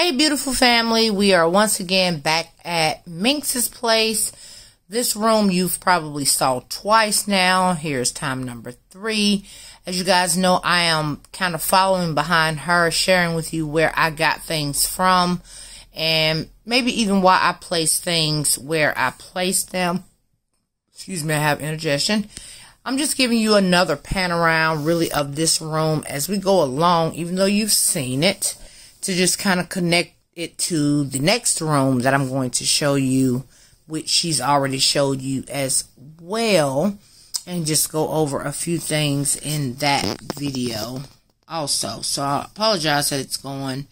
Hey, beautiful family. We are once again back at Minx's place. This room you've probably saw twice now. Here's time number 3. As you guys know, I am kind of following behind her, sharing with you where I got things from, and maybe even why I place things where I place them. Excuse me, I have indigestion. I'm just giving you another pan around, really, of this room as we go along, even though you've seen it, to just kind of connect it to the next room that I'm going to show you, which she's already showed you as well, and just go over a few things in that video also. So I apologize that it's going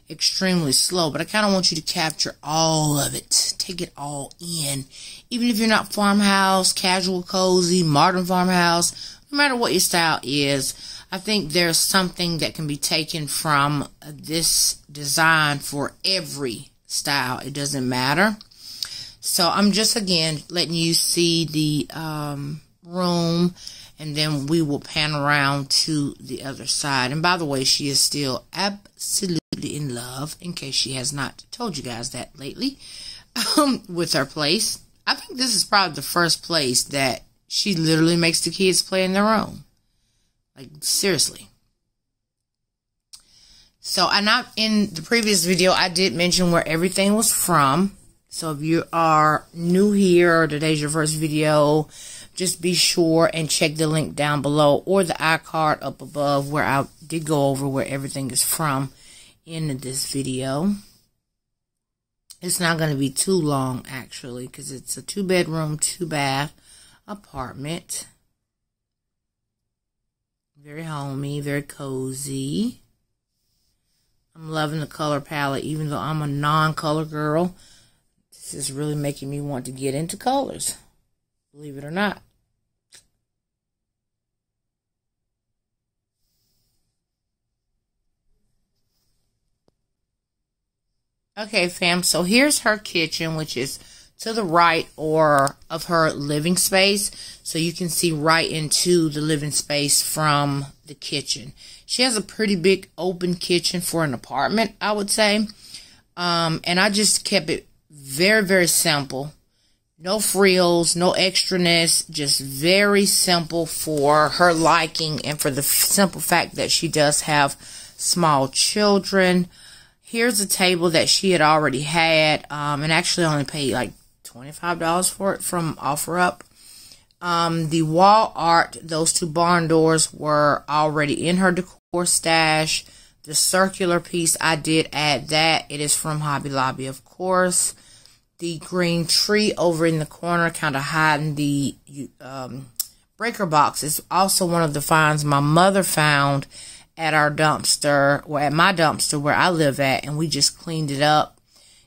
extremely slow, but I kind of want you to capture all of it, take it all in. Even if you're not farmhouse, casual, cozy, modern farmhouse, no matter what your style is, I think there's something that can be taken from this design for every style. It doesn't matter. So I'm just, again, letting you see the room, and then we will pan around to the other side. And by the way, she is still absolutely in love, in case she has not told you guys that lately, with her place. I think this is probably the first place that she literally makes the kids play in their own. Like, seriously. So, in the previous video, I did mention where everything was from. So, if you are new here or today's your first video, just be sure and check the link down below or the iCard up above where I did go over where everything is from in this video. It's not going to be too long, actually, because it's a 2-bedroom, 2-bath apartment. Very homey, very cozy. I'm loving the color palette, even though I'm a non-color girl. This is really making me want to get into colors, believe it or not. Okay, fam, so here's her kitchen, which is to the right or of her living space, so you can see right into the living space from the kitchen. She has a pretty big open kitchen for an apartment, I would say, and I just kept it very, very simple. No frills, no extraness, just very simple for her liking and for the simple fact that she does have small children. Here's a table that she had already had, and actually only paid like $25 for it from OfferUp. The wall art, those 2 barn doors were already in her decor stash. The circular piece, I did add that. It is from Hobby Lobby, of course. The green tree over in the corner, kind of hiding the breaker box, is also one of the finds my mother found at our dumpster, or at my dumpster where I live at, and we just cleaned it up.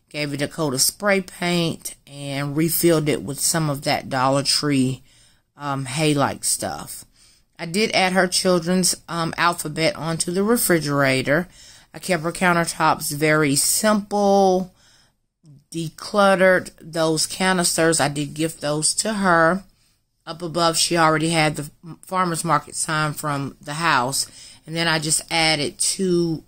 Gave it a coat of spray paint and refilled it with some of that Dollar Tree hay-like stuff. I did add her children's alphabet onto the refrigerator. I kept her countertops very simple, decluttered. Those canisters, I did gift those to her. Up above, she already had the farmer's market sign from the house. And then I just added 2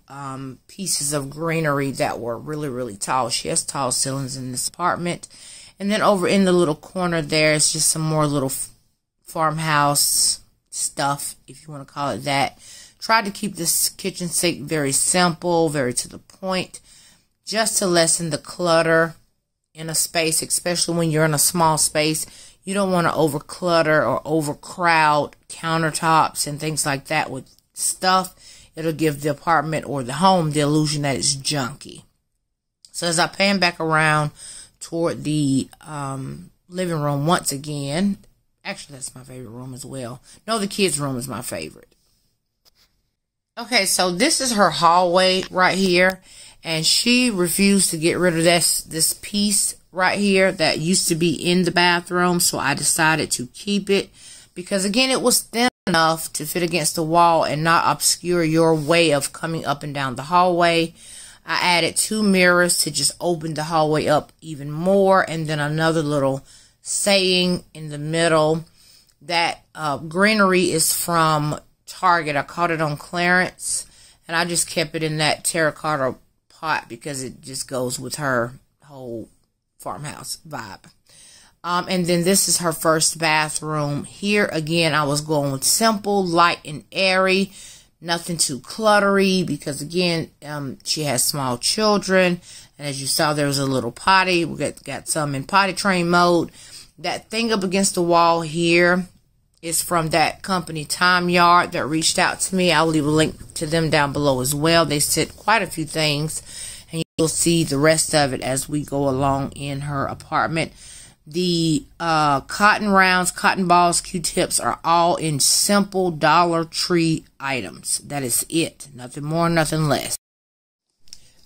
pieces of greenery that were really, really tall. She has tall ceilings in this apartment. And then over in the little corner there is just some more little farmhouse stuff, if you want to call it that. Tried to keep this kitchen sink very simple, very to the point, just to lessen the clutter in a space, especially when you're in a small space. You don't want to overclutter or overcrowd countertops and things like that with stuff. It'll give the apartment or the home the illusion that it's junky. So as I pan back around toward the living room once again, actually that's my favorite room as well. No, the kids' room is my favorite. Okay, so this is her hallway right here, and she refused to get rid of this piece right here that used to be in the bathroom, so I decided to keep it because, again, it was thin enough to fit against the wall and not obscure your way of coming up and down the hallway. I added 2 mirrors to just open the hallway up even more, and then another little saying in the middle. That greenery is from Target. I caught it on clearance, and I just kept it in that terracotta pot because it just goes with her whole farmhouse vibe. And then this is her first bathroom. Here again, I was going with simple, light, and airy. Nothing too cluttery because again, she has small children. And as you saw, there was a little potty. We got some in potty train mode. That thing up against the wall here is from that company Time Yard that reached out to me. I'll leave a link to them down below as well. They sent quite a few things, and you'll see the rest of it as we go along in her apartment. The cotton rounds, cotton balls, Q-tips are all in simple Dollar Tree items. That is it. Nothing more, nothing less.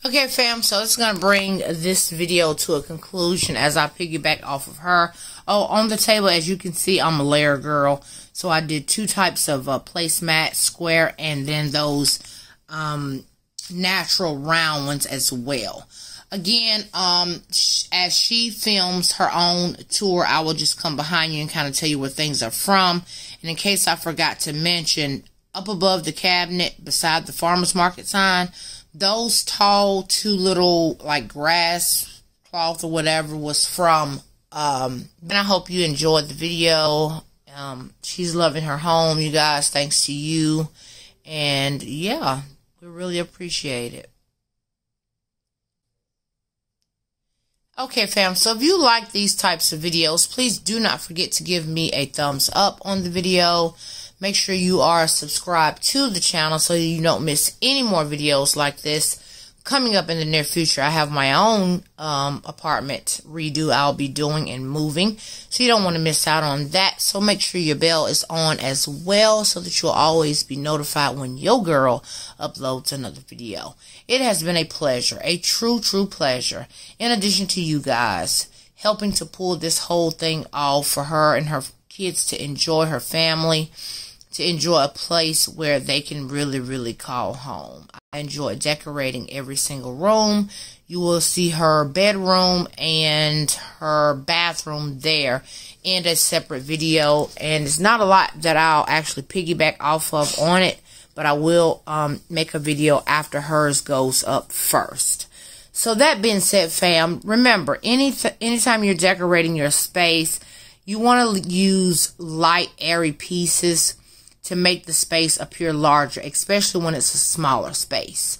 Okay, fam, so it's going to bring this video to a conclusion as I piggyback off of her. Oh, on the table, as you can see, I'm a layer girl. So I did two types of placemats, square, and then those natural round ones as well. Again, as she films her own tour, I will just come behind you and kind of tell you where things are from. And in case I forgot to mention, up above the cabinet, beside the farmer's market sign, those tall two little like grass cloth or whatever was from, and I hope you enjoyed the video. She's loving her home, you guys, thanks to you. And yeah, we really appreciate it. Okay, fam, so if you like these types of videos, please do not forget to give me a thumbs up on the video. Make sure you are subscribed to the channel so you don't miss any more videos like this. Coming up in the near future, I have my own apartment redo I'll be doing and moving. So you don't want to miss out on that. So make sure your bell is on as well so that you'll always be notified when your girl uploads another video. It has been a pleasure, a true pleasure. In addition to you guys helping to pull this whole thing off for her and her kids to enjoy, her family, to enjoy a place where they can really call home. I enjoy decorating every single room. You will see her bedroom and her bathroom there in a separate video. And it's not a lot that I'll actually piggyback off of on it, but I will make a video after hers goes up first. So that being said, fam, remember, anytime you're decorating your space, you want to use light, airy pieces to make the space appear larger, especially when it's a smaller space.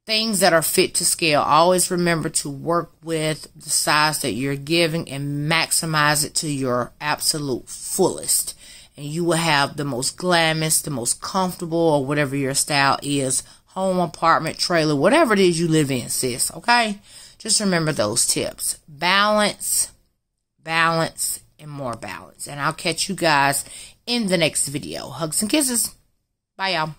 Things that are fit to scale. Always remember to work with the size that you're giving and maximize it to your absolute fullest. And you will have the most glamorous, the most comfortable, or whatever your style is, home, apartment, trailer, whatever it is you live in, sis, okay? Just remember those tips. Balance, balance, and more balance. And I'll catch you guys in the next video. Hugs and kisses. Bye, y'all.